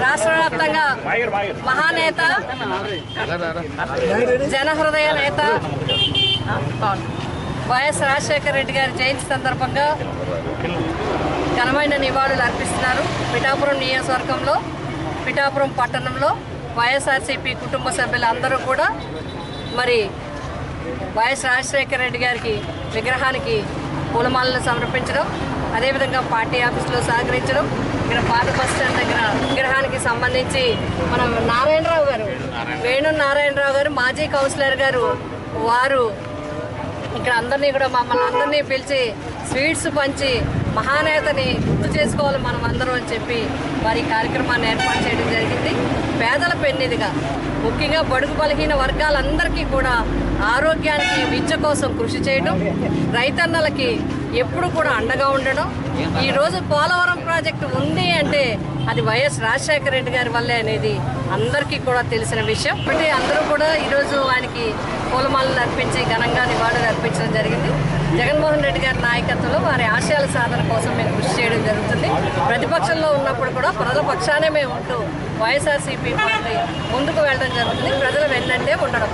రాష్ట్ర వ్యాప్తంగా మహానేత జనహృదయ నేత వైఎస్ రాజశేఖర రెడ్డి గారి జయంతి సందర్భంగా ఘనమైన నివాళులు అర్పిస్తున్నారు. పిఠాపురం నియోజకవర్గంలో పిఠాపురం పట్టణంలో వైఎస్ఆర్సీపీ కుటుంబ సభ్యులందరూ కూడా మరి వైఎస్ రాజశేఖర రెడ్డి గారికి విగ్రహానికి పూలమాలను సమర్పించడం, అదేవిధంగా పార్టీ ఆఫీసులో సహకరించడం, ఇక్కడ పాత బస్ స్టాండ్ దగ్గర విగ్రహానికి సంబంధించి మనం నారాయణరావు గారు వేణు నారాయణరావు గారు మాజీ కౌన్సిలర్ గారు వారు ఇక్కడ అందరినీ కూడా మమ్మల్ని అందరినీ పిలిచి స్వీట్స్ పంచి మహానేతని గుర్తు చేసుకోవాలి మనం అందరం అని చెప్పి వారి కార్యక్రమాన్ని ఏర్పాటు చేయడం జరిగింది. పేదల పెన్నిదిగా ముఖ్యంగా బడుగు బలహీన వర్గాలందరికీ కూడా ఆరోగ్యానికి విద్య కోసం కృషి చేయడం, రైతన్నలకి ఎప్పుడు కూడా అండగా ఉండడం. ఈరోజు పోలవరం ప్రాజెక్టు ఉంది అంటే అది వైఎస్ రాజశేఖర రెడ్డి గారి వల్లే అనేది అందరికీ కూడా తెలిసిన విషయం. కాబట్టి అందరూ కూడా ఈరోజు ఆయనకి పూలమాలలు అర్పించి ఘనంగా నివాళులు అర్పించడం జరిగింది. జగన్మోహన్ రెడ్డి గారి నాయకత్వంలో వారి ఆశయాల సాధన కోసం మేము కృషి చేయడం జరుగుతుంది. ప్రతిపక్షంలో ఉన్నప్పుడు కూడా ప్రజల పక్షానే మేము ఉంటూ వైఎస్ఆర్సీపీ పార్టీ ముందుకు వెళ్ళడం జరుగుతుంది. ప్రజల వెన్నంటే ఉండడం.